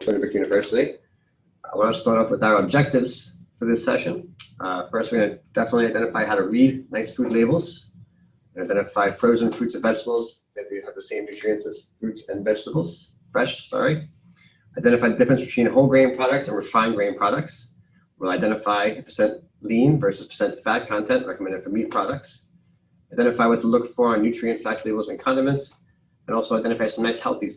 Stony Brook University. I want to start off with our objectives for this session. First, we're going to definitely identify how to read nice food labels, and identify frozen fruits and vegetables that have the same nutrients as fruits and vegetables, Identify the difference between whole grain products and refined grain products. We'll identify the percent lean versus percent fat content recommended for meat products. Identify what to look for on nutrient fact labels and condiments, and also identify some nice healthy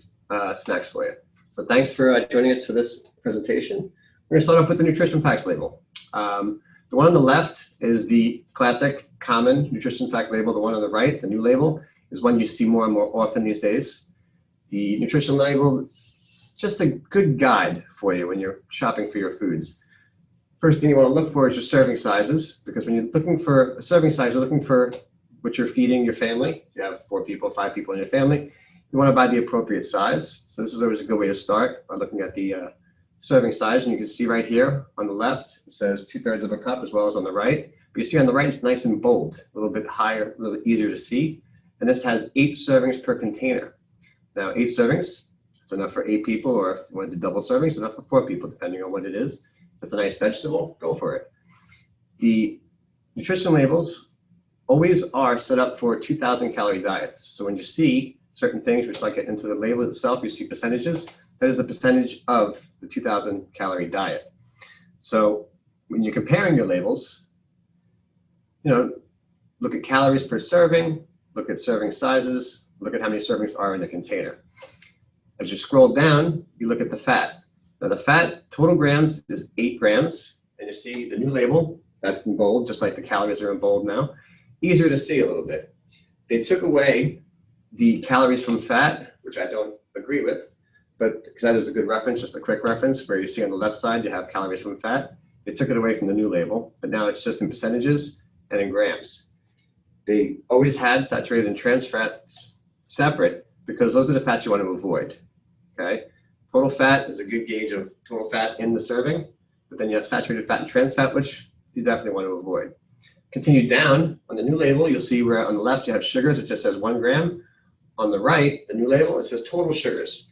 snacks for you. So thanks for joining us for this presentation. We're going to start off with the nutrition facts label. The one on the left is the classic common nutrition fact label. The one on the right, the new label, is one you see more and more often these days. The nutrition label, just a good guide for you when you're shopping for your foods. First thing you want to look for is your serving sizes, because when you're looking for a serving size, you're looking for what you're feeding your family. If you have 4 people, 5 people in your family, you want to buy the appropriate size. So this is always a good way to start by looking at the serving size. And you can see right here on the left, it says 2/3 of a cup, as well as on the right. But you see on the right, it's nice and bold, a little bit higher, a little bit easier to see. And this has 8 servings per container. Now, 8 servings, it's enough for 8 people, or if you want to do double servings, enough for 4 people, depending on what it is. If it's a nice vegetable, go for it. The nutrition labels always are set up for 2,000 calorie diets. So when you see certain things, which like it into the label itself, you see percentages, that is a percentage of the 2,000 calorie diet. So when you're comparing your labels, look at calories per serving, look at serving sizes, look at how many servings are in the container. As you scroll down, you look at the fat. Now the fat, total grams is 8 grams, and you see the new label, that's in bold, just like the calories are in bold now. Easier to see a little bit. They took away the calories from fat, which I don't agree with, but because that is a good reference, just a quick reference, where you see on the left side you have calories from fat. They took it away from the new label, but now it's just in percentages and in grams. They always had saturated and trans fats separate because those are the fats you want to avoid. Okay, total fat is a good gauge of total fat in the serving, but then you have saturated fat and trans fat, which you definitely want to avoid. Continue down on the new label, you'll see where on the left you have sugars. It just says 1 gram. On the right, the new label, it says total sugars.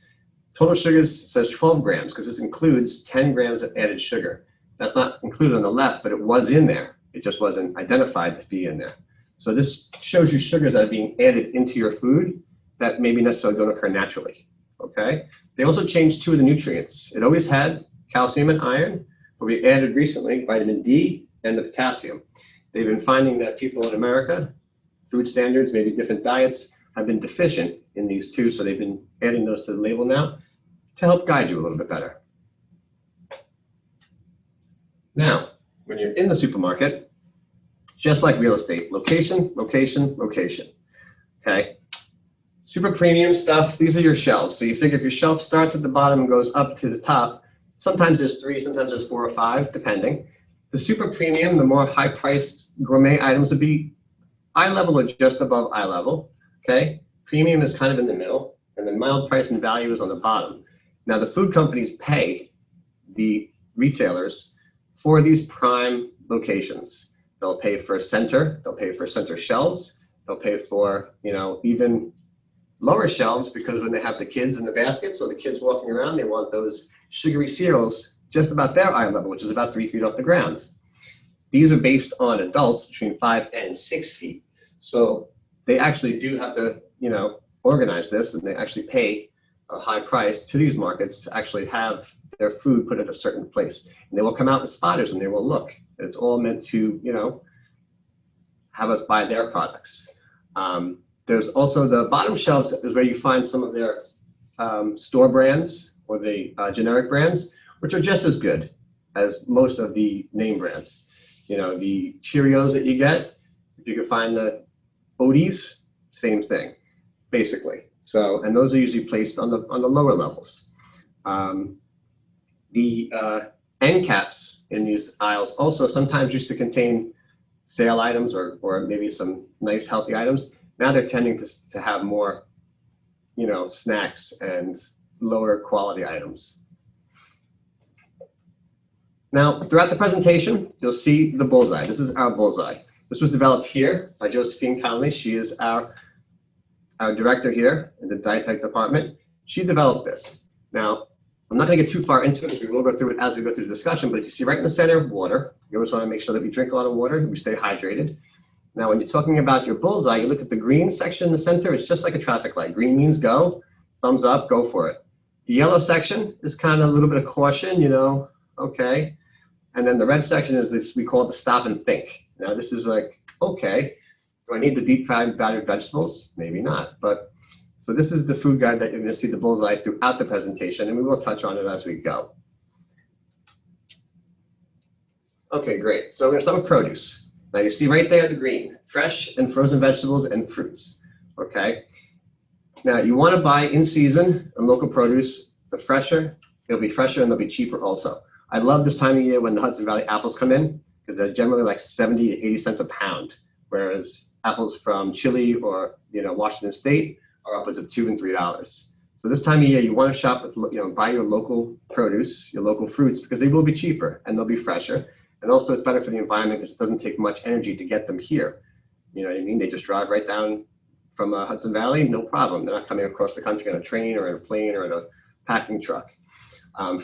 Total sugars says 12 grams because this includes 10 grams of added sugar. That's not included on the left, but it was in there. It just wasn't identified to be in there. So this shows you sugars that are being added into your food that maybe necessarily don't occur naturally. Okay. They also changed 2 of the nutrients. It always had calcium and iron, but we added recently vitamin D and the potassium. They've been finding that people in America, food standards, maybe different diets, have been deficient in these 2, so they've been adding those to the label now to help guide you a little bit better. Now, when you're in the supermarket, just like real estate, location, location, location. Okay? Super premium stuff, these are your shelves. So you figure if your shelf starts at the bottom and goes up to the top, sometimes there's 3, sometimes there's 4 or 5, depending. The super premium, the more high-priced gourmet items would be eye level or just above eye level. Okay, premium is kind of in the middle, and then mild price and value is on the bottom. Now the food companies pay the retailers for these prime locations. They'll pay for center, they'll pay for center shelves, they'll pay for, even lower shelves, because when they have the kids in the basket, so the kids walking around, they want those sugary cereals just about their eye level, which is about 3 feet off the ground. These are based on adults between 5 and 6 feet. So they actually do have to, organize this, and they actually pay a high price to these markets to actually have their food put at a certain place. And they will come out with spotters and they will look. It's all meant to, have us buy their products. There's also the bottom shelves is where you find some of their store brands or the generic brands, which are just as good as most of the name brands. The Cheerios that you get, if you can find the Odies, same thing, basically. So, and those are usually placed on the lower levels. The end caps in these aisles also sometimes used to contain sale items or maybe some nice healthy items. Now they're tending to have more, snacks and lower quality items. Now, throughout the presentation, you'll see the Bullseye. This is our Bullseye. This was developed here by Josephine Connolly. She is our director here in the dietetic department. She developed this. Now, I'm not going to get too far into it because we will go through it as we go through the discussion, but if you see right in the center, water. You always want to make sure that we drink a lot of water, we stay hydrated. Now, when you're talking about your bullseye, you look at the green section in the center, it's just like a traffic light. Green means go, thumbs up, go for it. The yellow section is kind of a little bit of caution, you know, okay. And then the red section is this, we call it the stop and think. Now, this is like, okay, do I need the deep fried battered vegetables? Maybe not, but so this is the food guide that you're going to see the bullseye throughout the presentation, and we will touch on it as we go. Okay, great. So we're going to start with produce. Now you see right there the green, fresh and frozen vegetables and fruits, okay? Now you want to buy in season and local produce. The fresher, it'll be fresher and they'll be cheaper also. I love this time of year when the Hudson Valley apples come in because they're generally like 70 to 80 cents a pound, whereas apples from Chile or, you know, Washington State are upwards of $2 and $3. So this time of year, you want to shop with, you know, buy your local produce, your local fruits, because they will be cheaper and they'll be fresher. And also it's better for the environment because it doesn't take much energy to get them here. You know what I mean? They just drive right down from Hudson Valley, no problem. They're not coming across the country on a train or in a plane or in a packing truck.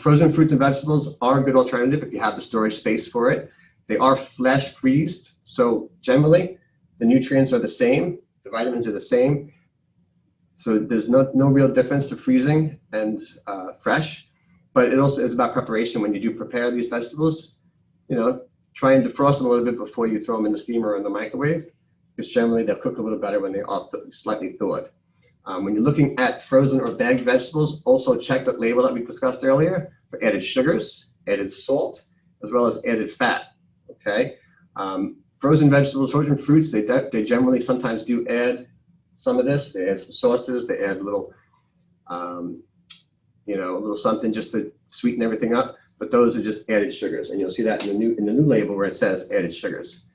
Frozen fruits and vegetables are a good alternative if you have the storage space for it. They are flash freezed, so generally the nutrients are the same, the vitamins are the same. So there's no real difference to freezing and fresh, but it also is about preparation. When you do prepare these vegetables, you know, try and defrost them a little bit before you throw them in the steamer or in the microwave, because generally they'll cook a little better when they are slightly thawed. When you're looking at frozen or bagged vegetables, also check that label that we discussed earlier for added sugars, added salt, as well as added fat, okay? Frozen vegetables, frozen fruits, they generally sometimes do add some of this. They add some sauces, they add a little, you know, a little something just to sweeten everything up, but those are just added sugars, and you'll see that in the new label where it says added sugars.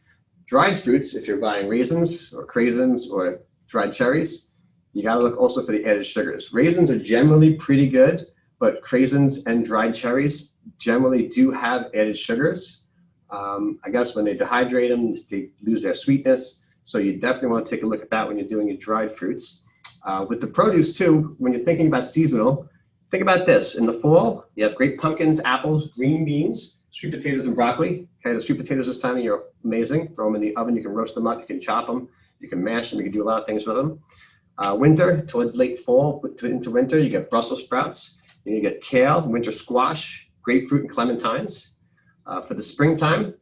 Dried fruits, if you're buying raisins or craisins or dried cherries, you gotta look also for the added sugars. Raisins are generally pretty good, but craisins and dried cherries generally do have added sugars. I guess when they dehydrate them, they lose their sweetness. So you definitely want to take a look at that when you're doing your dried fruits. With the produce too, when you're thinking about seasonal, think about this. In the fall, you have great pumpkins, apples, green beans, sweet potatoes, and broccoli. Okay, the sweet potatoes this time of year are amazing. Throw them in the oven, you can roast them up, you can chop them, you can mash them, you can do a lot of things with them. Winter, towards late fall into winter, you get Brussels sprouts, and you get kale, winter squash, grapefruit, and clementines. For the springtime,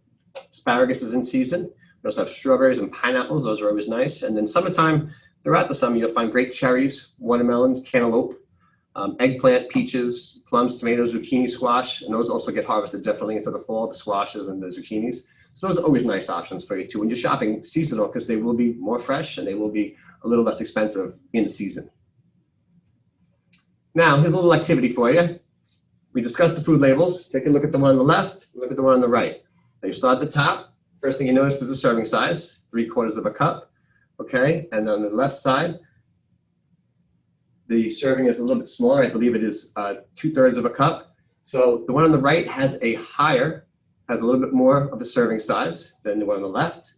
asparagus is in season. We also have strawberries and pineapples. Those are always nice. And then summertime, throughout the summer, you'll find great cherries, watermelons, cantaloupe, eggplant, peaches, plums, tomatoes, zucchini, squash. And those also get harvested definitely into the fall, the squashes and the zucchinis. So those are always nice options for you too when you're shopping seasonal, because they will be more fresh and they will be a little less expensive in season. Now, here's a little activity for you. We discussed the food labels. Take a look at the one on the left, look at the one on the right. Now you start at the top. First thing you notice is the serving size, 3/4 of a cup, okay? And on the left side, the serving is a little bit smaller. I believe it is 2/3 of a cup. So the one on the right has a little bit more of a serving size than the one on the left.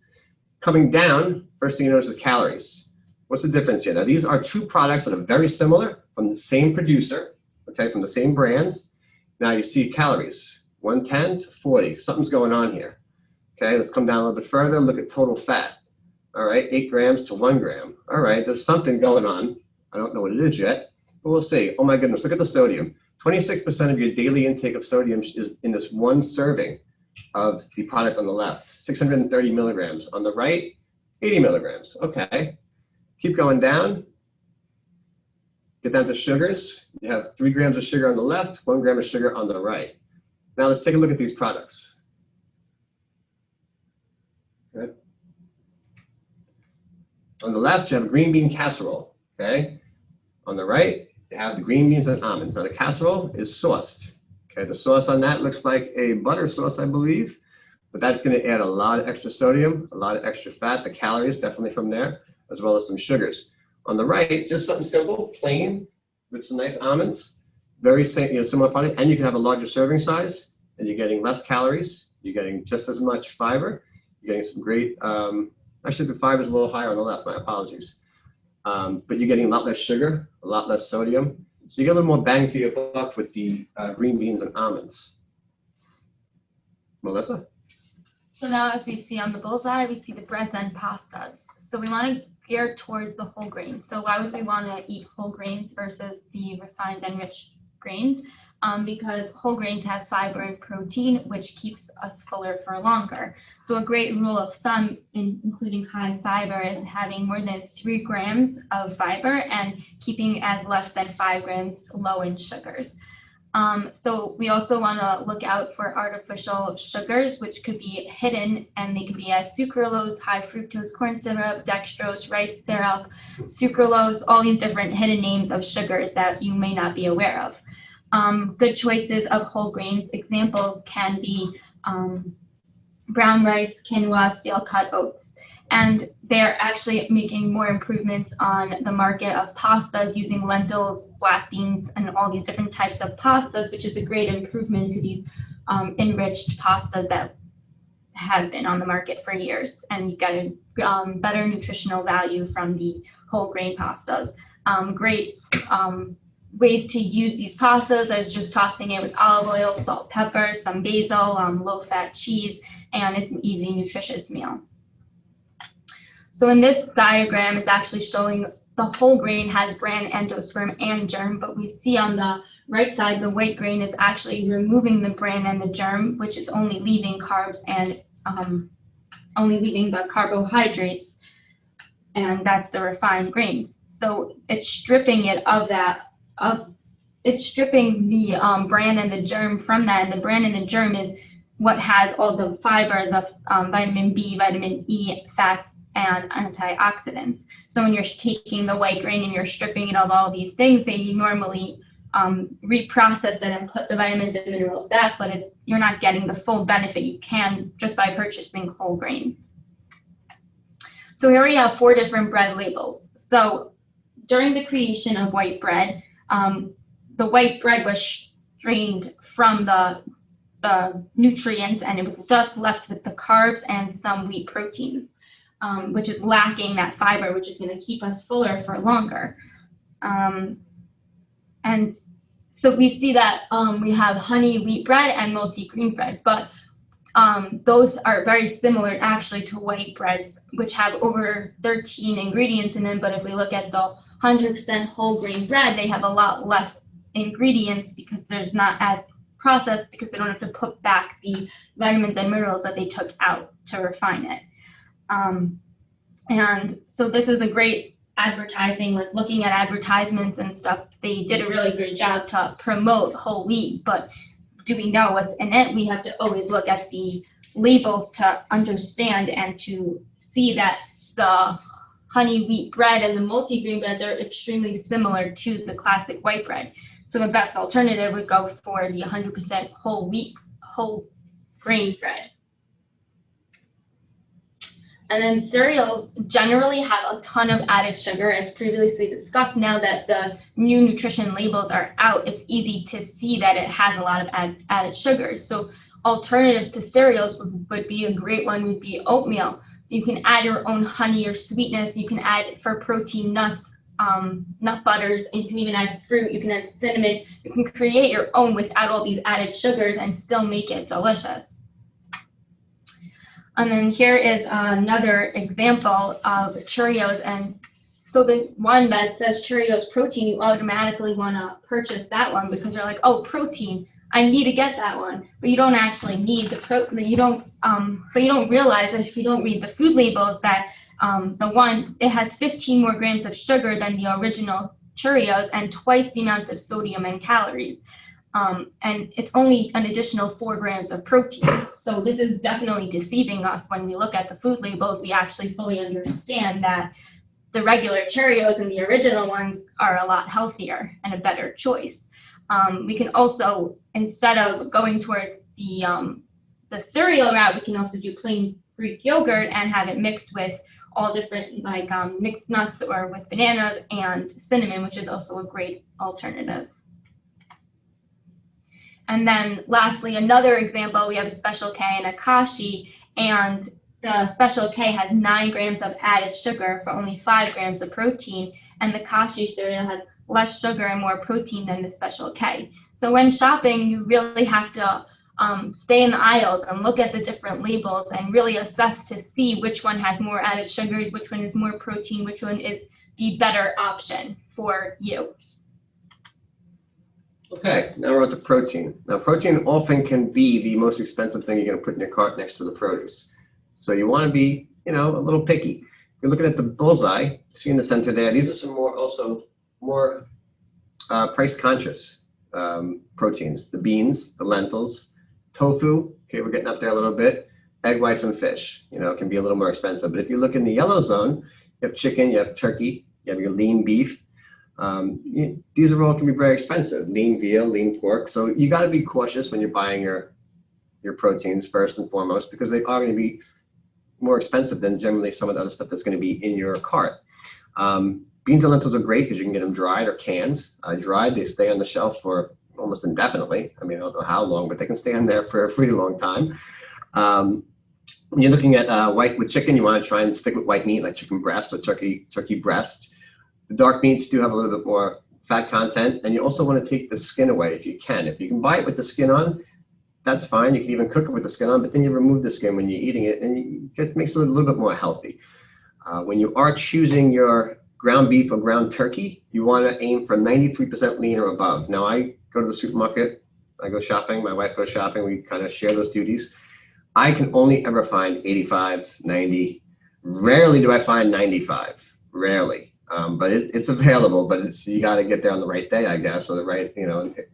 Coming down, first thing you notice is calories. What's the difference here? Now these are two products that are very similar from the same producer, okay, from the same brand. Now you see calories, 110 to 40. Something's going on here. Okay, let's come down a little bit further. Look at total fat. All right, 8 grams to 1 gram. All right, there's something going on. I don't know what it is yet, but we'll see. Oh my goodness, look at the sodium. 26% of your daily intake of sodium is in this one serving of the product on the left. 630 milligrams. On the right, 80 milligrams. Okay, keep going down. Get down to sugars. You have 3 grams of sugar on the left, 1 gram of sugar on the right. Now let's take a look at these products. Okay. On the left, you have a green bean casserole, okay? On the right, you have the green beans and almonds. Now the casserole is sauced, okay? The sauce on that looks like a butter sauce, I believe, but that's gonna add a lot of extra sodium, a lot of extra fat, the calories definitely from there, as well as some sugars. On the right, just something simple, plain, with some nice almonds, very similar product, and you can have a larger serving size, and you're getting less calories, you're getting just as much fiber, you're getting some great, actually the fiber is a little higher on the left, my apologies. But you're getting a lot less sugar, a lot less sodium, So you get a little more bang for your buck with the green beans and almonds. Melissa? So now as we see on the Bullseye, we see the breads and pastas. So we want to gear towards the whole grain. So why would we want to eat whole grains versus the refined enriched grains? Because whole grains have fiber and protein, which keeps us fuller for longer. So a great rule of thumb, including high fiber, is having more than 3 grams of fiber and keeping as less than 5 grams low in sugars. So we also want to look out for artificial sugars, which could be hidden, and they could be as sucralose, high fructose corn syrup, dextrose, rice syrup, sucralose, all these different hidden names of sugars that you may not be aware of. Good choices of whole grains examples can be brown rice, quinoa, steel-cut oats. And they're actually making more improvements on the market of pastas using lentils, black beans, and all these different types of pastas, which is a great improvement to these enriched pastas that have been on the market for years. And you get a better nutritional value from the whole grain pastas. Great ways to use these pastas is just tossing it with olive oil, salt, pepper, some basil, low-fat cheese, and it's an easy, nutritious meal. So in this diagram, it's actually showing the whole grain has bran, endosperm, and germ, but we see on the right side, the white grain is actually removing the bran and the germ, which is only leaving carbs and only leaving the carbohydrates, and that's the refined grains. So it's stripping it of that, it's stripping the bran and the germ from that, and the bran and the germ is what has all the fiber, the vitamin B, vitamin E, fats, and antioxidants. So when you're taking the white grain and you're stripping it of all these things, they normally reprocess it and put the vitamins and minerals back, but you're not getting the full benefit you can just by purchasing whole grain. So here we have 4 different bread labels. So during the creation of white bread, the white bread was strained from the nutrients, and it was just left with the carbs and some wheat proteins. Which is lacking that fiber, which is going to keep us fuller for longer. And so we see that we have honey wheat bread and multi-grain bread, but those are very similar actually to white breads, which have over 13 ingredients in them. But if we look at the 100% whole grain bread, they have a lot less ingredients because there's not as processed, because they don't have to put back the vitamins and minerals that they took out to refine it. And so this is a great advertising, like looking at advertisements and stuff, they did a really good job to promote whole wheat, but do we know what's in it? We have to always look at the labels to understand and to see that the honey wheat bread and the multi-grain breads are extremely similar to the classic white bread. So the best alternative would go for the 100% whole grain bread. And then cereals generally have a ton of added sugar, as previously discussed. Now that the new nutrition labels are out, it's easy to see that it has a lot of added sugars. So alternatives to cereals would be a great one would be oatmeal. So you can add your own honey or sweetness. You can add for protein nuts, nut butters, and you can even add fruit. You can add cinnamon. You can create your own without all these added sugars and still make it delicious. And then here is another example of Cheerios. And so the one that says Cheerios protein, you automatically want to purchase that one because you're like, oh, protein, I need to get that one. But you don't actually need the protein. But you don't realize that if you don't read the food labels that it has 15 more grams of sugar than the original Cheerios and twice the amount of sodium and calories. And it's only an additional 4 grams of protein. So this is definitely deceiving us. When we look at the food labels, we actually fully understand that the regular Cheerios and the original ones are a lot healthier and a better choice. We can also, instead of going towards the cereal route, we can also do plain Greek yogurt and have it mixed with all different mixed nuts or with bananas and cinnamon, which is also a great alternative. And then lastly, another example, we have a Special K and a Kashi, and the Special K has 9 grams of added sugar for only 5 grams of protein, and the Kashi cereal has less sugar and more protein than the Special K. So when shopping, you really have to stay in the aisles and look at the different labels and really assess to see which one has more added sugars, which one is more protein, which one is the better option for you. Okay, now we're on to protein. Now, protein often can be the most expensive thing you're going to put in your cart next to the produce. So you want to be, a little picky. If you're looking at the Bullseye, see in the center there, these are some more price conscious proteins. The beans, the lentils, tofu, okay, we're getting up there a little bit. Egg whites and fish, it can be a little more expensive. But if you look in the yellow zone, you have chicken, you have turkey, you have your lean beef. These are all can be very expensive. Lean veal, lean pork. So you got to be cautious when you're buying your proteins first and foremost, because they are going to be more expensive than generally some of the other stuff that's going to be in your cart. Beans and lentils are great because you can get them dried or canned. Dried, they stay on the shelf for almost indefinitely. I mean, I don't know how long, but they can stay on there for a pretty long time. When you're looking at white with chicken, you want to try and stick with white meat like chicken breast or turkey breast. The dark meats do have a little bit more fat content, and you also want to take the skin away if you can. If you can buy it with the skin on, that's fine. You can even cook it with the skin on, but then you remove the skin when you're eating it, and it makes it a little bit more healthy. When you are choosing your ground beef or ground turkey, you want to aim for 93% lean or above. Now, I go to the supermarket, I go shopping, my wife goes shopping, we kind of share those duties. I can only ever find 85, 90. Rarely do I find 95, rarely. But it's available, but you got to get there on the right day, I guess, or the right,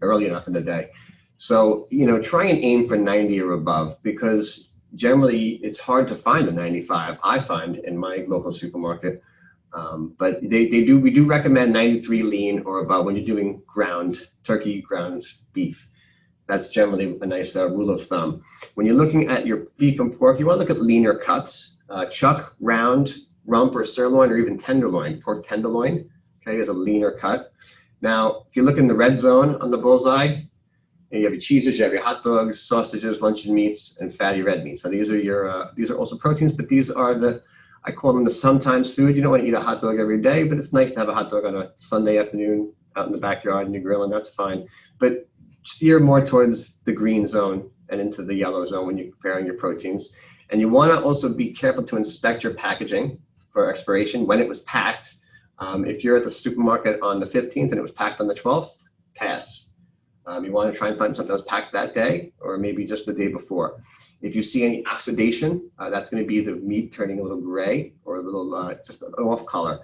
early enough in the day. So, try and aim for 90 or above, because generally it's hard to find a 95, I find, in my local supermarket. But we do recommend 93 lean or above when you're doing ground turkey, ground beef. That's generally a nice rule of thumb. When you're looking at your beef and pork, you want to look at leaner cuts. Chuck, round, rump, or sirloin, or even tenderloin. Pork tenderloin, okay, is a leaner cut. Now, if you look in the red zone on the Bullseye, you have your cheeses, you have your hot dogs, sausages, luncheon meats, and fatty red meats. So these are also proteins, but these are I call them the sometimes food. You don't want to eat a hot dog every day, but it's nice to have a hot dog on a Sunday afternoon out in the backyard and you grill, and that's fine. But steer more towards the green zone and into the yellow zone when you're preparing your proteins. And you want to also be careful to inspect your packaging for expiration when it was packed. If you're at the supermarket on the 15th and it was packed on the 12th, pass. You want to try and find something that was packed that day or maybe just the day before. If you see any oxidation, that's going to be the meat turning a little gray or a little just an off color.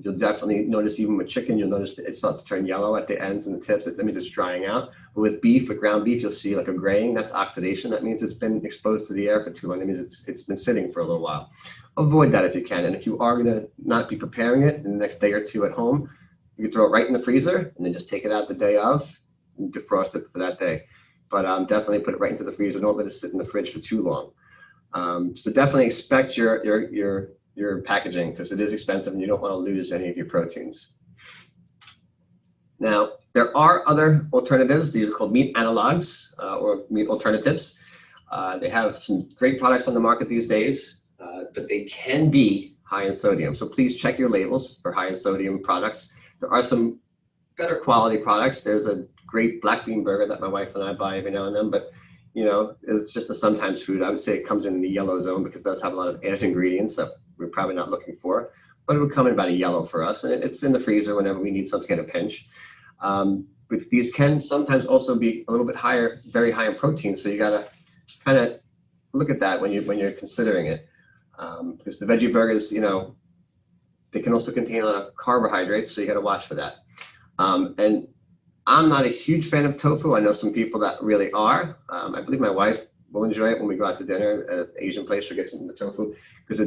You'll definitely notice, even with chicken, you'll notice that it starts to turn yellow at the ends and the tips. That means it's drying out. But with beef, with ground beef, you'll see like a graying. That's oxidation. That means it's been exposed to the air for too long. That means it's been sitting for a little while. Avoid that if you can. And if you are going to not be preparing it in the next day or two at home, you can throw it right in the freezer and then just take it out the day of and defrost it for that day. But definitely put it right into the freezer. Don't let it sit in the fridge for too long. So definitely expect your packaging, because it is expensive and you don't want to lose any of your proteins. Now, there are other alternatives. These are called meat analogs or meat alternatives. They have some great products on the market these days, but they can be high in sodium. So please check your labels for high in sodium products. There are some better quality products. There's a great black bean burger that my wife and I buy every now and then, but it's just a sometimes food. I would say it comes in the yellow zone because it does have a lot of added ingredients that we're probably not looking for, but it would come in about a yellow for us, and it's in the freezer whenever we need something at a pinch. But these can sometimes also be a little bit higher, very high in protein, so you got to kind of look at that when you're considering it, because the veggie burgers, they can also contain a lot of carbohydrates, so you got to watch for that. And I'm not a huge fan of tofu. I know some people that really are. I believe my wife will enjoy it when we go out to dinner at an Asian place or get some of the tofu, because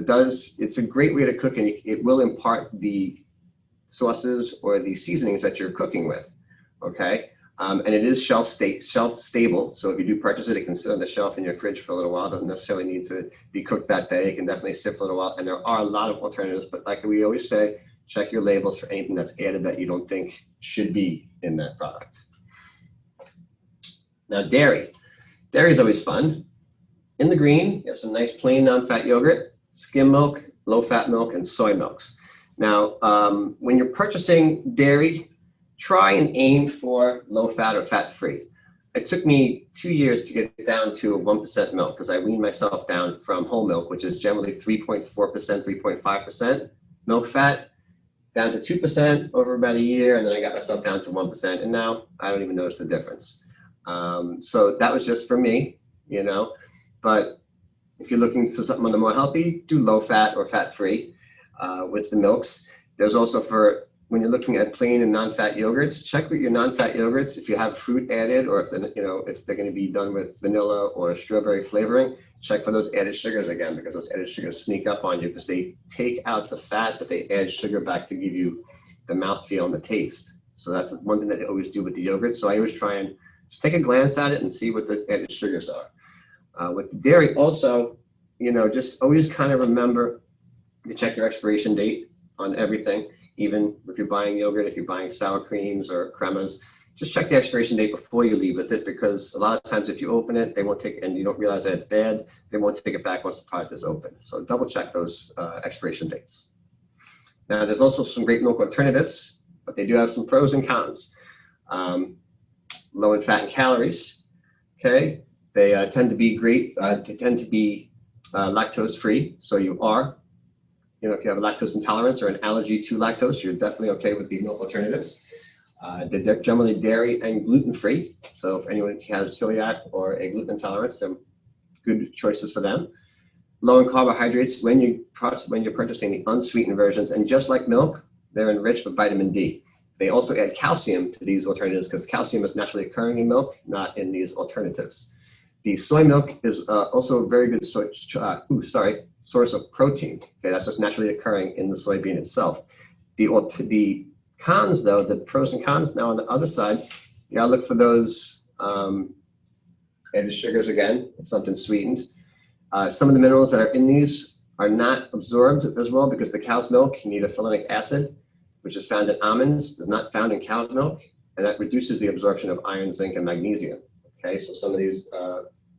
it's a great way to cook, and it will impart the sauces or the seasonings that you're cooking with, okay? And it is shelf stable, so if you do purchase it, it can sit on the shelf in your fridge for a little while. It doesn't necessarily need to be cooked that day. It can definitely sit for a little while, and there are a lot of alternatives, but like we always say, check your labels for anything that's added that you don't think should be in that product. Now, dairy. Dairy is always fun. In the green, you have some nice plain non-fat yogurt, skim milk, low-fat milk, and soy milks. Now, when you're purchasing dairy, try and aim for low fat or fat free. It took me 2 years to get down to 1% milk because I weaned myself down from whole milk, which is generally 3.4%, 3.5% milk fat, down to 2% over about a year, and then I got myself down to 1%, and now I don't even notice the difference. So that was just for me, you know, but if you're looking for something on the more healthy, do low fat or fat free with the milks. There's also for when you're looking at plain and non-fat yogurts, check with your non-fat yogurts if you have fruit added or if they're going to be done with vanilla or strawberry flavoring. Check for those added sugars again, because those added sugars sneak up on you because they take out the fat, but they add sugar back to give you the mouthfeel and the taste. So that's one thing that they always do with the yogurt. So I always try and just take a glance at it and see what the added sugars are. With the dairy also, just always kind of remember to check your expiration date on everything. Even if you're buying yogurt, if you're buying sour creams or cremas, just check the expiration date before you leave with it, because a lot of times if you open it, they won't take, and you don't realize that it's bad, they won't take it back once the product is open. So double check those expiration dates. Now there's also some great milk alternatives, but they do have some pros and cons. Low in fat and calories, okay? They tend to be great, they tend to be lactose free, so if you have a lactose intolerance or an allergy to lactose, you're definitely okay with the milk alternatives. They're generally dairy and gluten-free, so if anyone has celiac or a gluten intolerance, they're good choices for them. Low in carbohydrates when you're purchasing the unsweetened versions, and just like milk, they're enriched with vitamin D. They also add calcium to these alternatives because calcium is naturally occurring in milk, not in these alternatives. The soy milk is also a very good source of protein. Okay, that's just naturally occurring in the soybean itself. The cons, though, the pros and cons, now on the other side, you gotta look for those added sugars again, something sweetened. Some of the minerals that are in these are not absorbed as well because the cow's milk, you need a folinic acid, which is found in almonds, is not found in cow's milk, and that reduces the absorption of iron, zinc, and magnesium. Okay, so some of these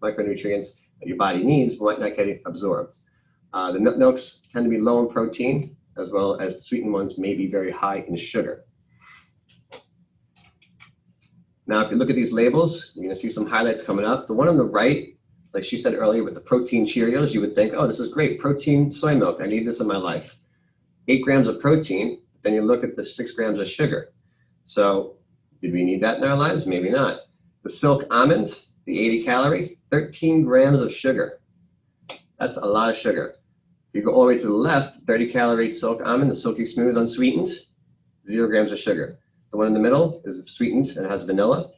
micronutrients that your body needs might not get absorbed. The nut milks tend to be low in protein, as well as the sweetened ones may be very high in sugar. Now, if you look at these labels, you're going to see some highlights coming up. The one on the right, like she said earlier with the protein Cheerios, you would think, oh, this is great, protein soy milk, I need this in my life. 8 grams of protein, then you look at the 6 grams of sugar. So did we need that in our lives? Maybe not. The silk almond, the 80 calorie, 13 grams of sugar. That's a lot of sugar. If you go all the way to the left, 30 calorie silk almond, the silky smooth unsweetened, 0 grams of sugar. The one in the middle is sweetened and has vanilla,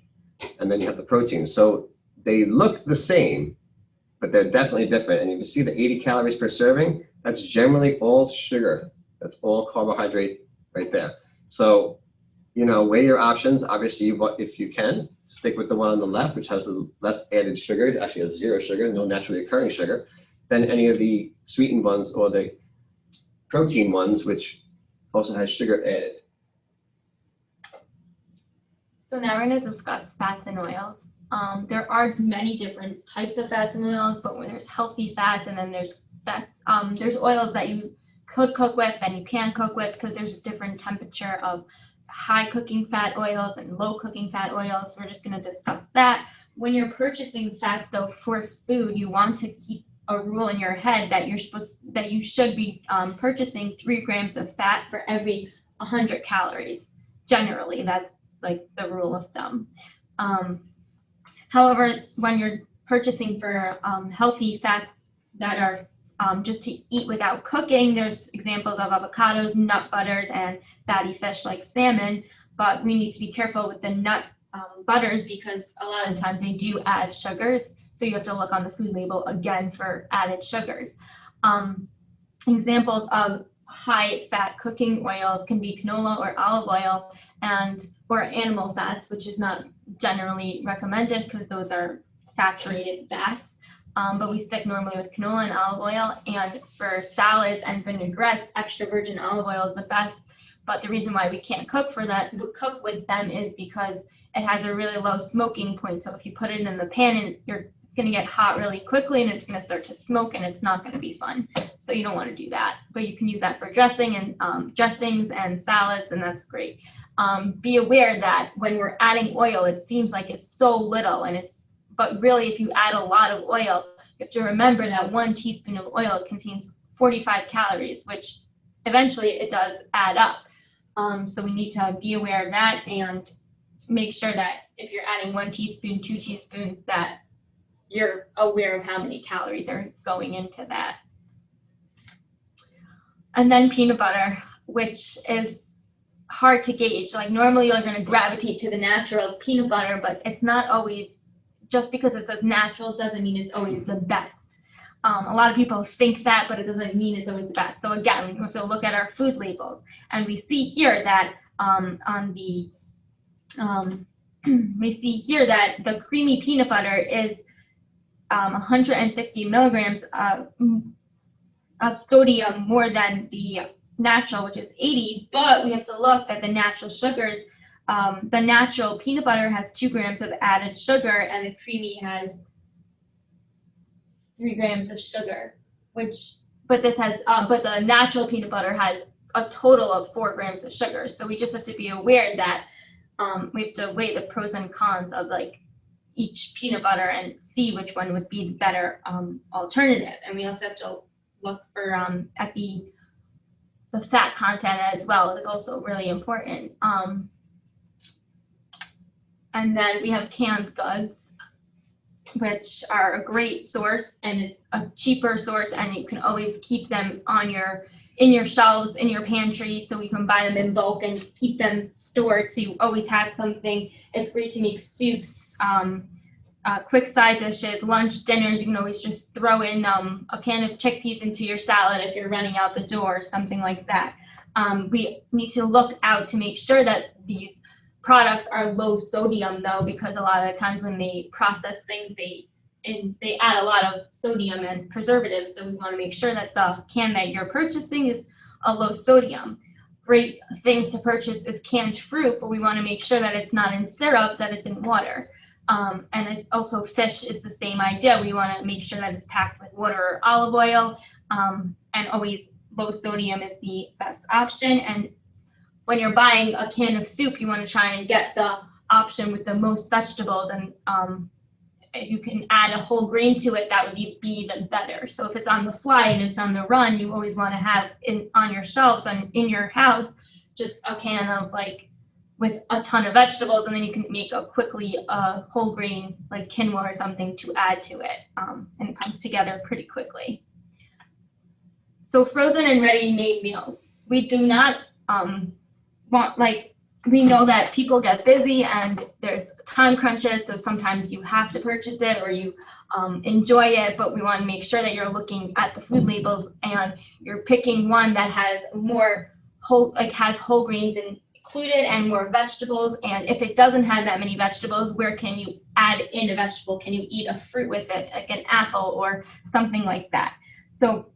and then you have the protein. So they look the same, but they're definitely different. And if you see the 80 calories per serving, that's generally all sugar. That's all carbohydrate right there. So, weigh your options. Obviously, if you can, stick with the one on the left, which has the less added sugar. It actually has 0 sugar, no naturally occurring sugar, than any of the sweetened ones or the protein ones, which also has sugar added. So now we're going to discuss fats and oils. There are many different types of fats and oils, but when there's healthy fats and then there's fats, there's oils that you could cook with and you can't cook with because there's a different temperature of high cooking fat oils and low cooking fat oils. So we're just going to discuss that. When you're purchasing fats, though, for food, you want to keep a rule in your head that you should be purchasing 3 grams of fat for every 100 calories. Generally, that's like the rule of thumb. However, when you're purchasing for healthy fats that are just to eat without cooking, there's examples of avocados, nut butters, and fatty fish like salmon, but we need to be careful with the nut butters because a lot of times they do add sugars, so you have to look on the food label again for added sugars. Examples of high fat cooking oils can be canola or olive oil or animal fats, which is not generally recommended because those are saturated fats. But we stick normally with canola and olive oil, and for salads and vinaigrettes, extra virgin olive oil is the best. But the reason why we can't cook with them is because it has a really low smoking point. So if you put it in the pan, and it's going to get hot really quickly, and it's going to start to smoke, and it's not going to be fun. So you don't want to do that. But you can use that for dressing and dressings and salads, and that's great. be aware that when we're adding oil, it seems like it's so little, but really if you add a lot of oil, you have to remember that 1 teaspoon of oil contains 45 calories, which eventually it does add up. So we need to be aware of that and make sure that if you're adding 1 teaspoon, 2 teaspoons, that you're aware of how many calories are going into that. And then peanut butter, which is hard to gauge. Like normally you're going to gravitate to the natural peanut butter, but it's not always, just because it says natural doesn't mean it's always the best. A lot of people think that, but it doesn't mean it's always the best. So again, we have to look at our food labels, and we see here that the creamy peanut butter is 150 milligrams of sodium more than the natural, which is 80. But we have to look at the natural sugars. The natural peanut butter has 2 grams of added sugar, and the creamy has 3 grams of sugar, but the natural peanut butter has a total of 4 grams of sugar. So we just have to be aware that we have to weigh the pros and cons of like each peanut butter and see which one would be the better alternative. And we also have to look for at the fat content as well is also really important. And then we have canned goods, which are a great source, and it's a cheaper source, and you can always keep them in your shelves, in your pantry, so we can buy them in bulk and keep them stored so you always have something. It's great to make soups, quick side dishes, lunch, dinners. You can always just throw in a can of chickpeas into your salad if you're running out the door, something like that. We need to look out to make sure that these products are low sodium, though, because a lot of the times when they process things, they add a lot of sodium and preservatives. So we want to make sure that the can that you're purchasing is a low sodium. Great things to purchase is canned fruit, but we want to make sure that it's not in syrup, that it's in water. And also fish is the same idea. We want to make sure that it's packed with water or olive oil, and always low sodium is the best option. And when you're buying a can of soup, you want to try and get the option with the most vegetables, and if you can add a whole grain to it, that would be even better. So if it's on the fly and it's on the run, you always want to have on your shelves and in your house just a can of with a ton of vegetables, and then you can make a whole grain like quinoa or something to add to it, and it comes together pretty quickly. So frozen and ready-made meals, we do not we know that people get busy and there's time crunches, so sometimes you have to purchase it or you enjoy it, but we want to make sure that you're looking at the food labels and you're picking one that has more whole grains included and more vegetables. And if it doesn't have that many vegetables, where can you add in a vegetable? Can you eat a fruit with it, like an apple or something like that? So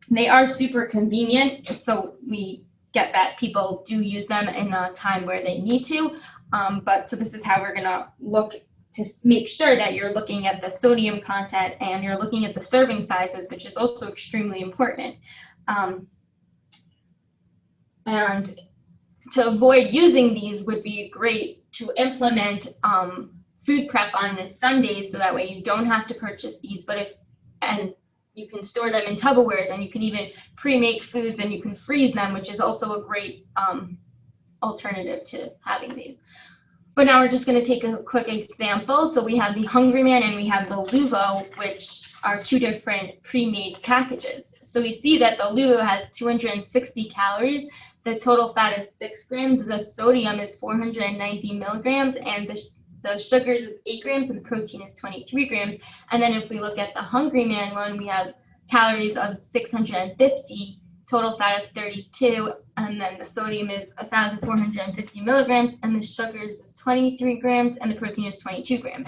they are super convenient, so we get that people do use them in a time where they need to. So this is how we're gonna look to make sure that you're looking at the sodium content and you're looking at the serving sizes, which is also extremely important. And to avoid using these would be great to implement food prep on Sundays, so that way you don't have to purchase these, and you can store them in Tupperwares, and you can even pre-make foods and you can freeze them, which is also a great alternative to having these. But now we're just going to take a quick example. So we have the Hungry Man and we have the Luvo, which are 2 different pre-made packages. So we see that the Luvo has 260 calories. The total fat is 6 grams. The sodium is 490 milligrams, and the sugars is 8 grams, and the protein is 23 grams. And then if we look at the Hungry Man one, we have calories of 650, total fat is 32, and then the sodium is 1,450 milligrams, and the sugars is 23 grams, and the protein is 22 grams.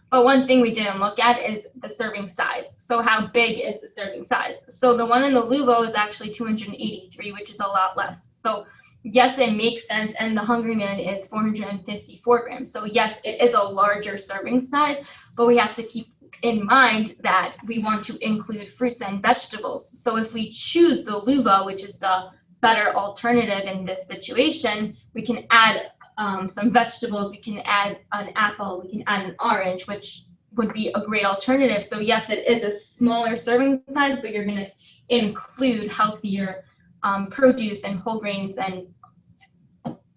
But one thing we didn't look at is the serving size. So how big is the serving size? So the one in the Luvo is actually 283, which is a lot less. So yes, it makes sense, and the Hungry Man is 454 grams. So yes, it is a larger serving size, but we have to keep in mind that we want to include fruits and vegetables. So if we choose the Luvo, which is the better alternative in this situation, we can add some vegetables. We can add an apple. We can add an orange, which would be a great alternative. So yes, it is a smaller serving size, but you're going to include healthier produce and whole grains and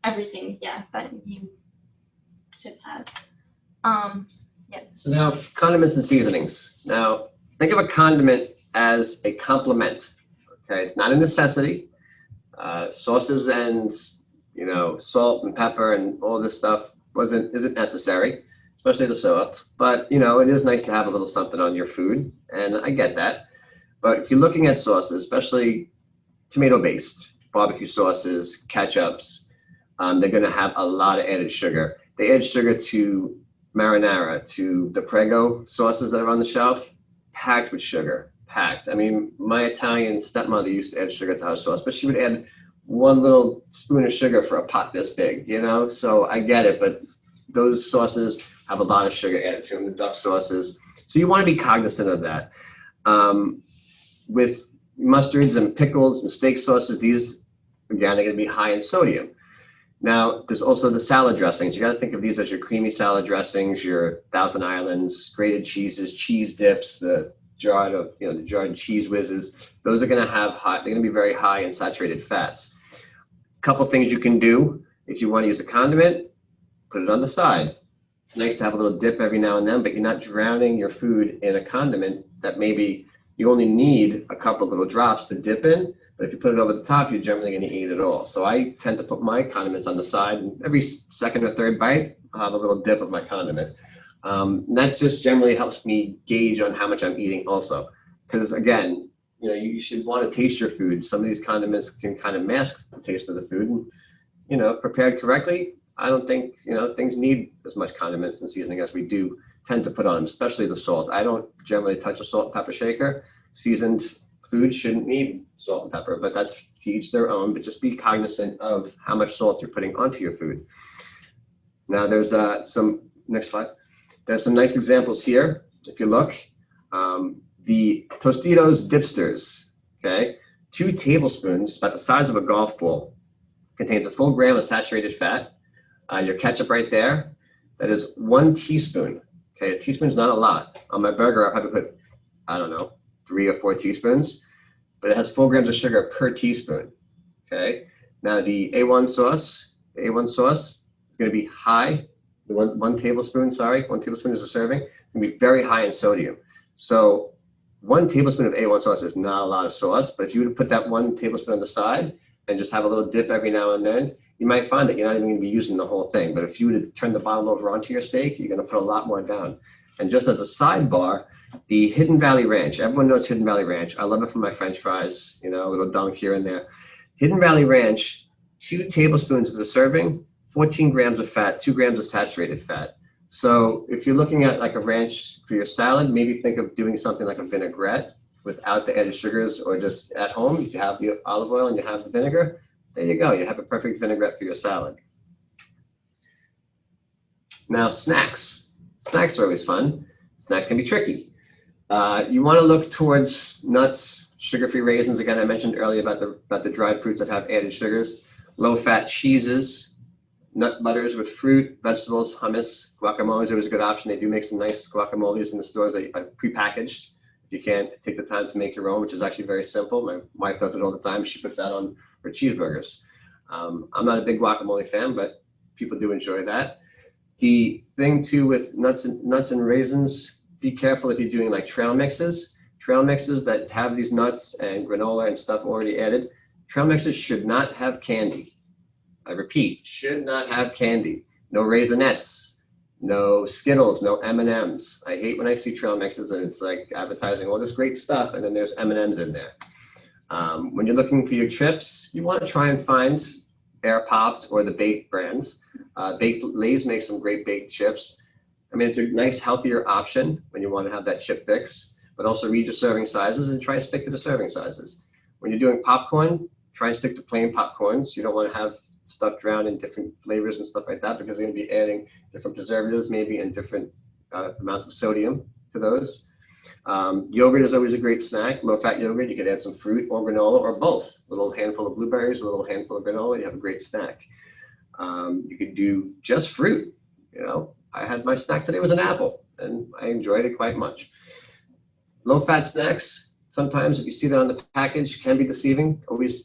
everything, yeah, that you should have. Yeah. So now, condiments and seasonings. Now, think of a condiment as a complement. Okay, it's not a necessity. Sauces and salt and pepper and all this stuff isn't necessary, especially the salt. But it is nice to have a little something on your food, and I get that. But if you're looking at sauces, especially tomato-based barbecue sauces, ketchups, they're going to have a lot of added sugar. They add sugar to marinara, to the Prego sauces that are on the shelf, packed with sugar, packed. I mean, my Italian stepmother used to add sugar to her sauce, but she would add one little spoon of sugar for a pot this big, So I get it, but those sauces have a lot of sugar added to them, the duck sauces. So you want to be cognizant of that. With mustards and pickles and steak sauces, these, again, are going to be high in sodium. Now, there's also the salad dressings. You got to think of these as your creamy salad dressings, your Thousand Islands, grated cheeses, cheese dips, the jarred cheese whizzes. Those are going to they're going to be very high in saturated fats. A couple things you can do if you want to use a condiment, put it on the side. It's nice to have a little dip every now and then, but you're not drowning your food in a condiment that maybe you only need a couple little drops to dip in. But if you put it over the top, you're generally going to eat it all. So I tend to put my condiments on the side, and every second or third bite, I'll have a little dip of my condiment. And that just generally helps me gauge on how much I'm eating also. Because again, you should want to taste your food. Some of these condiments can kind of mask the taste of the food. And, prepared correctly, I don't think, things need as much condiments and seasoning as we do tend to put on them, especially the salt. I don't generally touch a salt and pepper shaker. Seasoned food shouldn't need salt and pepper, but that's to each their own. But just be cognizant of how much salt you're putting onto your food. Now there's next slide. There's some nice examples here. If you look, the Tostitos dipsters, okay, 2 tablespoons, about the size of a golf ball, contains a full gram of saturated fat. Your ketchup right there, that is 1 teaspoon. Okay, a teaspoon is not a lot. On my burger, I'll probably put, I don't know, 3 or 4 teaspoons, but it has 4 grams of sugar per teaspoon. Okay, now the A1 sauce is going to be high. One tablespoon is a serving. It's going to be very high in sodium. So 1 tablespoon of A1 sauce is not a lot of sauce, but if you were to put that 1 tablespoon on the side and just have a little dip every now and then, you might find that you're not even going to be using the whole thing. But if you were to turn the bottle over onto your steak, you're going to put a lot more down. And just as a sidebar, the Hidden Valley Ranch, everyone knows Hidden Valley Ranch. I love it for my French fries, a little dunk here and there. Hidden Valley Ranch, 2 tablespoons is a serving, 14 grams of fat, 2 grams of saturated fat. So if you're looking at like a ranch for your salad, maybe think of doing something like a vinaigrette without the added sugars, or just at home, if you have the olive oil and you have the vinegar, there you go. You have a perfect vinaigrette for your salad. Now, snacks. Snacks are always fun. Snacks can be tricky. You want to look towards nuts, sugar-free raisins. Again, I mentioned earlier about the dried fruits that have added sugars. Low-fat cheeses, nut butters with fruit, vegetables, hummus, guacamole is always a good option. They do make some nice guacamoles in the stores that are prepackaged. If you can't take the time to make your own, which is actually very simple. My wife does it all the time. She puts that on her cheeseburgers. I'm not a big guacamole fan, but people do enjoy that. The thing too with nuts and raisins, be careful if you're doing like trail mixes that have these nuts and granola and stuff already added. Trail mixes should not have candy. I repeat, should not have candy. No Raisinets, no Skittles, no M&Ms. I hate when I see trail mixes and it's like advertising all this great stuff and then there's M&Ms in there. When you're looking for your chips, you want to try and find Air Popped or the baked brands. Lay's makes some great baked chips. I mean, it's a nice, healthier option when you want to have that chip fix, but also read your serving sizes and try to stick to the serving sizes. When you're doing popcorn, try and stick to plain popcorns. You don't want to have stuff drowned in different flavors and stuff like that, because they're going to be adding different preservatives maybe and different amounts of sodium to those. Yogurt is always a great snack. Low-fat yogurt, you could add some fruit or granola or both. A little handful of blueberries, a little handful of granola, you have a great snack. You could do just fruit. I had my snack today was an apple, and I enjoyed it quite much. Low-fat snacks, sometimes if you see that on the package, can be deceiving. Always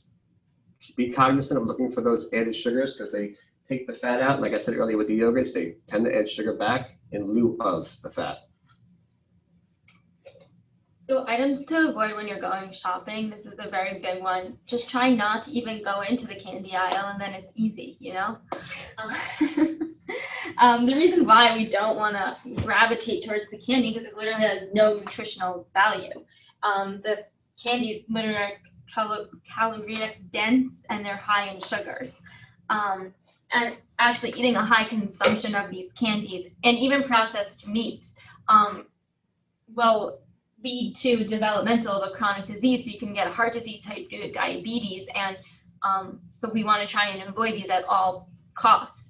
be cognizant of looking for those added sugars because they take the fat out. Like I said earlier with the yogurts, they tend to add sugar back in lieu of the fat. So items to avoid when you're going shopping, this is a very big one. Just try not to even go into the candy aisle, and then it's easy, The reason why we don't want to gravitate towards the candy because it literally has no nutritional value. The candy is literally caloric dense and they're high in sugars. And actually eating a high consumption of these candies and even processed meats will lead to developmental of a chronic disease. So you can get heart disease, type 2 diabetes, and so we want to try and avoid these at all costs.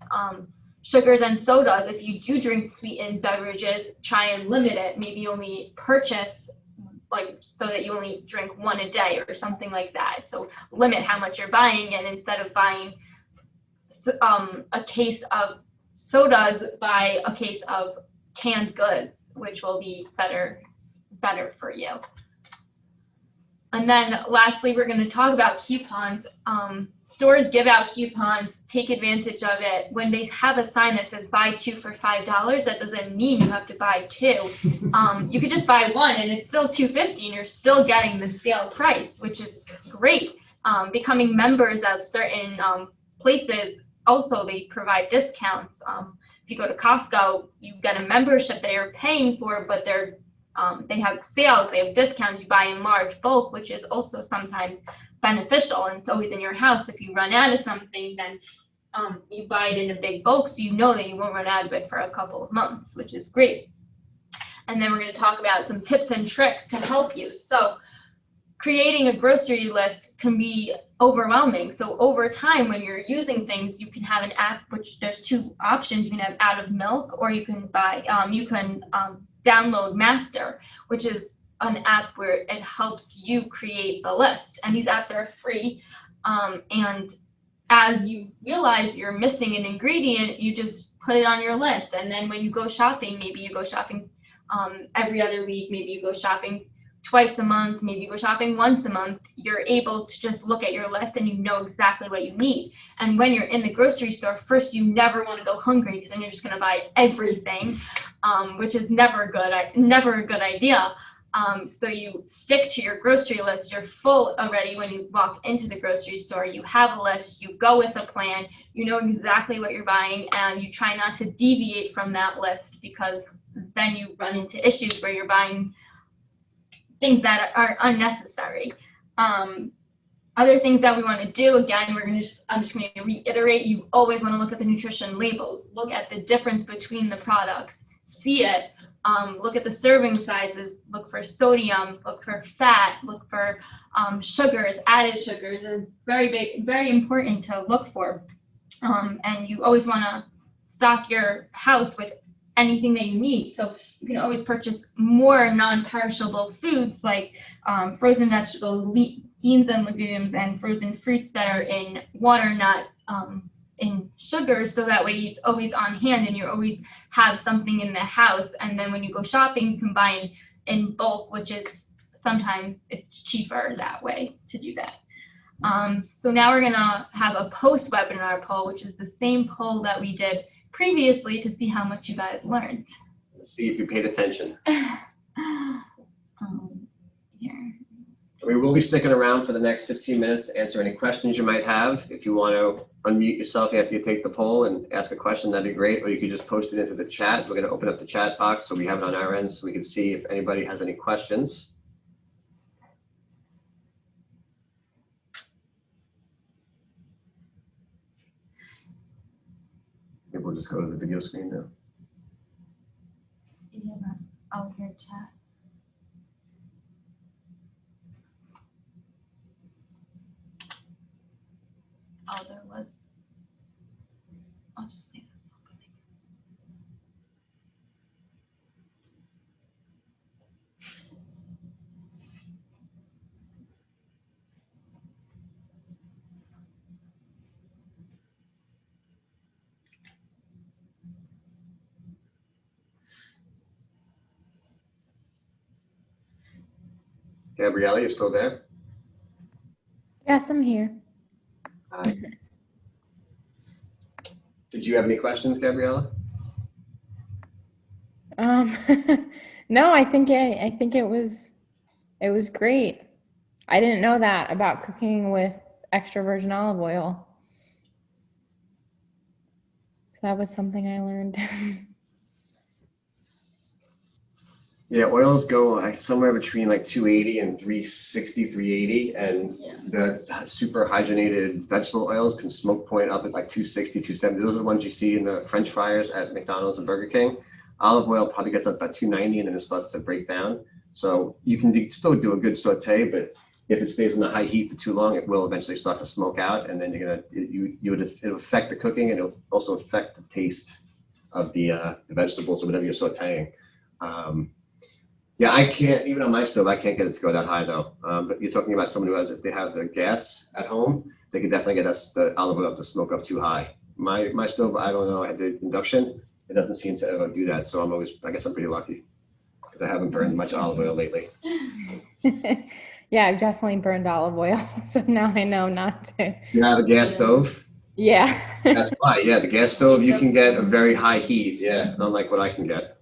Sugars and sodas, if you do drink sweetened beverages, try and limit it. Maybe only purchase so that you only drink one a day or something like that. So limit how much you're buying, and instead of buying a case of sodas, buy a case of canned goods, which will be better for you. And then lastly, we're going to talk about coupons. Stores give out coupons, take advantage of it. When they have a sign that says buy 2 for $5, that doesn't mean you have to buy 2. You could just buy 1 and it's still $2.50 and you're still getting the sale price, which is great. Becoming members of certain places, also they provide discounts. If you go to Costco, you get a membership that you're paying for, but they have sales, they have discounts, you buy in large bulk, which is also sometimes beneficial, and it's always in your house. If you run out of something, then you buy it in a big bulk, so you know that you won't run out of it for a couple of months, which is great. And then we're going to talk about some tips and tricks to help you. So creating a grocery list can be overwhelming. So over time, when you're using things, you can have an app, which there's 2 options. You can have Out of Milk, or you can download Master, which is an app where it helps you create a list. And these apps are free. And as you realize you're missing an ingredient, you just put it on your list. And then when you go shopping, maybe you go shopping every other week, maybe you go shopping twice a month, maybe you go shopping once a month, you're able to just look at your list and you know exactly what you need. And when you're in the grocery store, first, you never want to go hungry because then you're just going to buy everything, which is never a good idea. So you stick to your grocery list. You're full already when you walk into the grocery store. You have a list. You go with a plan. You know exactly what you're buying, and you try not to deviate from that list because then you run into issues where you're buying things that are unnecessary. Other things that we want to do, again, I'm just going to reiterate, you always want to look at the nutrition labels. Look at the difference between the products. See it. Look at the serving sizes. Look for sodium. Look for fat. Look for sugars. Added sugars are very important to look for. And you always want to stock your house with anything that you need. So you can always purchase more non-perishable foods like frozen vegetables, beans and legumes, and frozen fruits that are in water, not in sugars, so that way it's always on hand and you always have something in the house. And then when you go shopping, you can buy in bulk, which is sometimes it's cheaper that way to do that. So now we're gonna have a post-webinar poll, which is the same poll that we did previously, to see how much you guys learned. Let's see if you paid attention. Here. We will be sticking around for the next 15 minutes to answer any questions you might have. If you want to unmute yourself after you take the poll and ask a question, that'd be great. Or you could just post it into the chat. We're going to open up the chat box so we have it on our end so we can see if anybody has any questions. Maybe we'll just go to the video screen now. Yeah, I'll hear chat. Oh, there was. I'll just say this. Gabriella, you still there? Yes, I'm here. Hi. Did you have any questions, Gabriella? No, I think it was great. I didn't know that about cooking with extra virgin olive oil. So that was something I learned. Yeah, oils go like somewhere between like 280 and 360, 380, and the super hydrogenated vegetable oils can smoke point up at like 260, 270. Those are the ones you see in the French fryers at McDonald's and Burger King. Olive oil probably gets up about 290 and then it starts to break down. So you can still do a good saute, but if it stays in the high heat for too long, it will eventually start to smoke out, and then it'll affect the cooking, and it'll also affect the taste of the vegetables or whatever you're sauteing. Yeah, I can't, even on my stove, I can't get it to go that high though. But you're talking about someone who has, if they have the gas at home, they could definitely get the olive oil to smoke up too high. My stove, I don't know, I had the induction. It doesn't seem to ever do that. So I guess I'm pretty lucky because I haven't burned much olive oil lately. Yeah, I've definitely burned olive oil. So now I know not to. You have a gas stove? Yeah. That's why, yeah, the gas stove, you can get a very high heat. Yeah, unlike what I can get.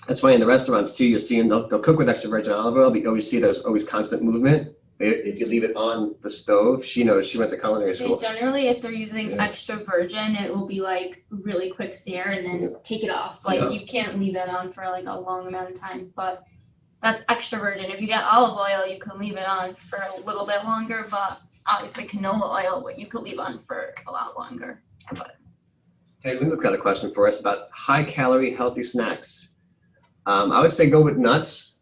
That's why in the restaurants too, you're seeing they'll cook with extra virgin olive oil, but you always see there's always constant movement. If you leave it on the stove, she knows, she went to culinary school. Generally, if they're using extra virgin, it will be like really quick sear and then take it off. Like you can't leave it on for like a long amount of time, but that's extra virgin. If you get olive oil, you can leave it on for a little bit longer, but obviously canola oil, what you could leave on for a lot longer. But. Hey, Linda's got a question for us about high calorie healthy snacks. I would say go with nuts,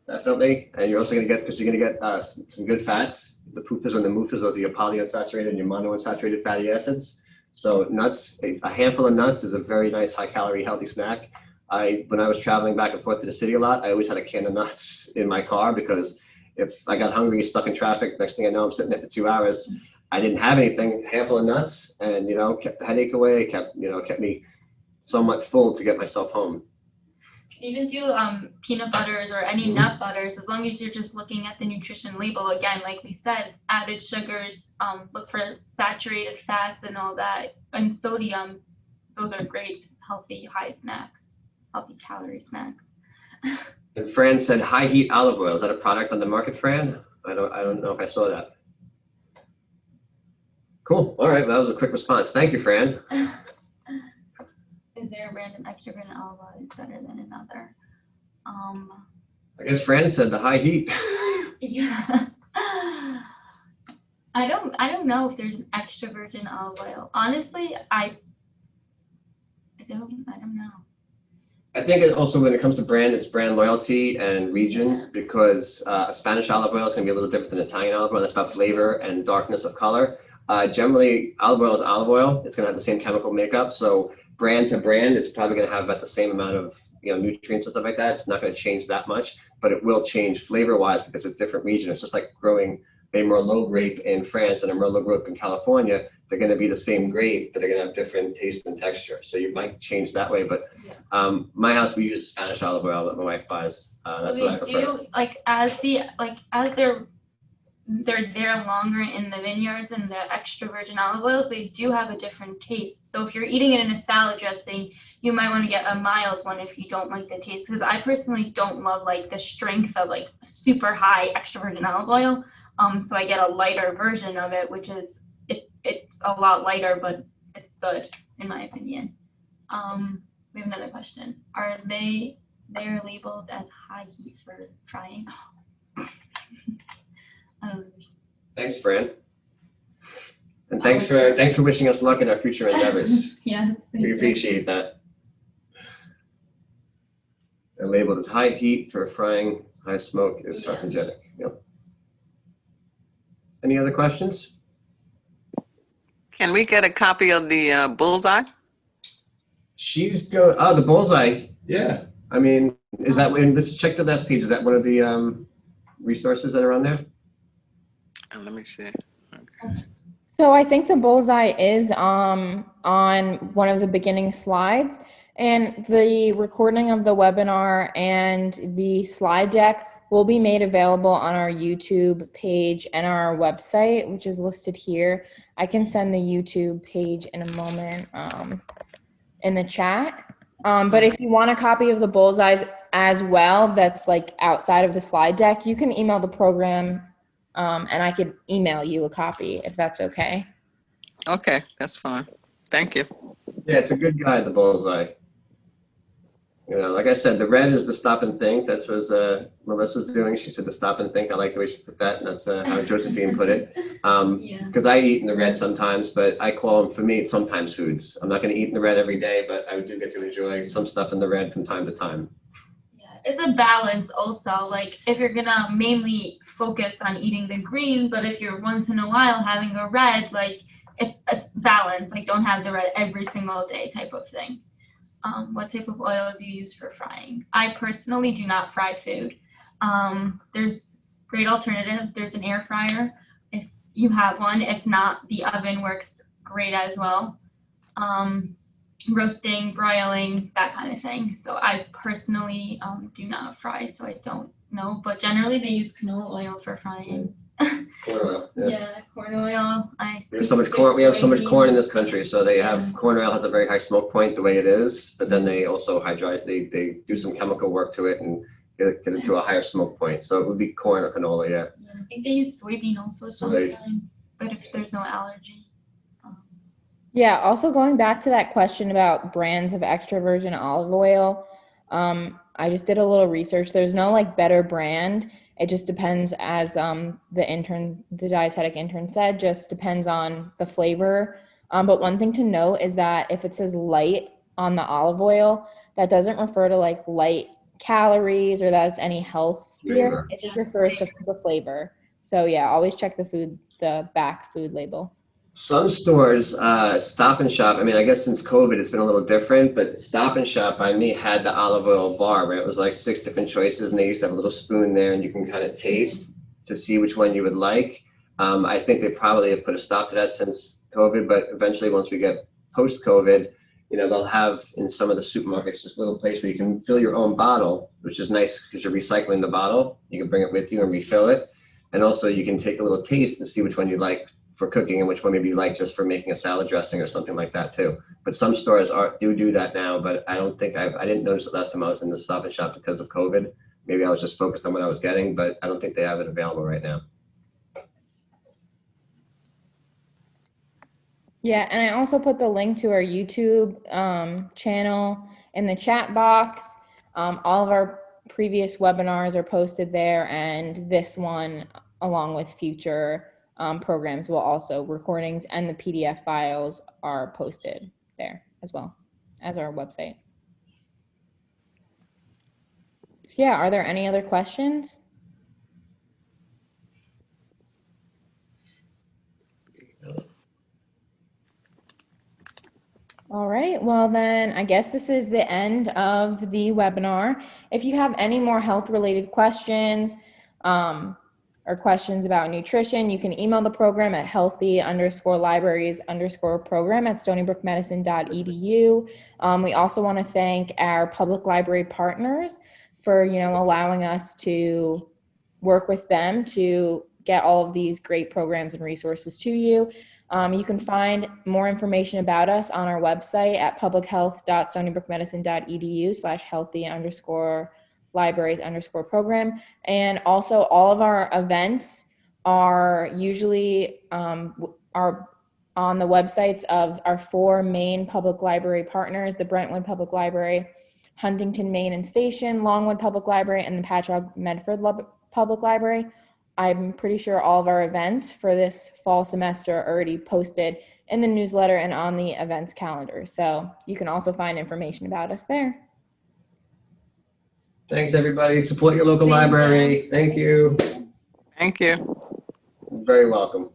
definitely, and you're also going to get, because you're going to get some good fats. The PUFAs and the MUFAs, those are your polyunsaturated and your monounsaturated fatty acids. So nuts, a handful of nuts is a very nice high calorie healthy snack. When I was traveling back and forth to the city a lot, I always had a can of nuts in my car because if I got hungry, stuck in traffic, next thing I know, I'm sitting there for 2 hours. I didn't have anything, a handful of nuts, and kept the headache away, kept me somewhat full to get myself home. Even do peanut butters or any nut butters, as long as you're just looking at the nutrition label. Again, like we said, added sugars, look for saturated fats and all that, and sodium. Those are great, healthy, high snacks, healthy calorie snacks. And Fran said high heat olive oil. Is that a product on the market, Fran? I don't know if I saw that. Cool. All right, that was a quick response. Thank you, Fran. Is there a random extra virgin olive oil is better than another? I guess Fran said the high heat. Yeah. I don't know if there's an extra virgin olive oil. Honestly, I don't know. I think it also, when it comes to brand, it's brand loyalty and region, because Spanish olive oil is going to be a little different than Italian olive oil. That's about flavor and darkness of color. Generally, olive oil is olive oil. It's going to have the same chemical makeup. So brand to brand, it's probably going to have about the same amount of nutrients and stuff like that. It's not going to change that much, but it will change flavor-wise because it's different region. It's just like growing a Merlot grape in France and a Merlot grape in California. They're going to be the same grape, but they're going to have different taste and texture. So you might change that way. But my house, we use Spanish olive oil that my wife buys. That's what I prefer. Do as they're there longer in the vineyards and the extra virgin olive oils, they do have a different taste. So if you're eating it in a salad dressing, you might want to get a mild one if you don't like the taste. Because I personally don't love like the strength of like super high extra virgin olive oil. So I get a lighter version of it, which is it's a lot lighter, but it's good in my opinion. We have another question. Are they're labeled as high heat for frying? Thanks, Fran. And thanks for wishing us luck in our future endeavors. Yeah. We appreciate that. They're labeled as high heat for frying, high smoke is carcinogenic. Yep. Any other questions? Can we get a copy of the Bullseye? The Bullseye. Yeah. I mean, is that, let's check the last page. Is that one of the resources that are on there? Let me see. Okay. So I think the Bullseye is on one of the beginning slides, and the recording of the webinar and the slide deck will be made available on our YouTube page and our website, which is listed here. I can send the YouTube page in a moment in the chat. But if you want a copy of the Bullseyes as well, that's like outside of the slide deck, you can email the program and I could email you a copy if that's okay. Okay, that's fine. Thank you. Yeah, it's a good guide, the Bullseye. You know, like I said, the red is the stop and think. That's what Melissa's doing. She said the stop and think. I like the way she put that, and that's how Josephine put it. Because I eat in the red sometimes, but I call them, for me, it's sometimes foods. I'm not going to eat in the red every day, but I do get to enjoy some stuff in the red from time to time. Yeah, it's a balance also. Like if you're gonna mainly focus on eating the green, but if you're once in a while having a red, like it's balance. Like don't have the red every single day type of thing. What type of oil do you use for frying? I personally do not fry food. There's great alternatives. There's an air fryer if you have one. If not, the oven works great as well. Roasting, broiling, that kind of thing. So I personally do not fry, so I don't know. But generally, they use canola oil for frying. Corn oil. Yeah, corn oil. There's so much corn. We have so much corn in this country, so they have corn oil has a very high smoke point the way it is, but then they also hydrate. They do some chemical work to it and get it to a higher smoke point. So it would be corn or canola, yeah. I think they use soybean also sometimes, but if there's no allergy. Yeah, also going back to that question about brands of extra virgin olive oil, I just did a little research. There's no like better brand. It just depends, as the dietetic intern said, just depends on the flavor. But one thing to note is that if it says light on the olive oil, that doesn't refer to like light calories or that it's any health fear. It just refers to the flavor. So yeah, always check the back food label. Some stores, Stop and Shop, I mean, I guess since COVID, it's been a little different, but Stop and Shop by me had the olive oil bar where it was like 6 different choices, and they used to have a little spoon there, and you can kind of taste to see which one you would like. I think they probably have put a stop to that since COVID, but eventually once we get post-COVID, you know, they'll have in some of the supermarkets this little place where you can fill your own bottle, which is nice because you're recycling the bottle. You can bring it with you and refill it. And also you can take a little taste and see which one you like for cooking and which one maybe you like just for making a salad dressing or something like that too. But some stores do that now, but I don't think I didn't notice it last time I was in the Stop and Shop because of COVID. Maybe I was just focused on what I was getting, but I don't think they have it available right now. Yeah, and I also put the link to our YouTube channel in the chat box. All of our previous webinars are posted there, and this one, along with future programs, will also, recordings and the PDF files are posted there as well as our website. So yeah, are there any other questions? All right, well then I guess this is the end of the webinar. If you have any more health related questions or questions about nutrition, you can email the program at healthy_libraries_program@stonybrookmedicine.edu. We also want to thank our public library partners for, you know, allowing us to work with them to get all of these great programs and resources to you. You can find more information about us on our website at publichealth.stonybrookmedicine.edu/healthy_libraries_program. And also all of our events are usually are on the websites of our 4 main public library partners: the Brentwood Public Library, Huntington, Main and Station, Longwood Public Library, and the Patchogue Medford Public Library. I'm pretty sure all of our events for this fall semester are already posted in the newsletter and on the events calendar. So you can also find information about us there. Thanks, everybody. Support your local library. Thank you. Thank you. You're very welcome.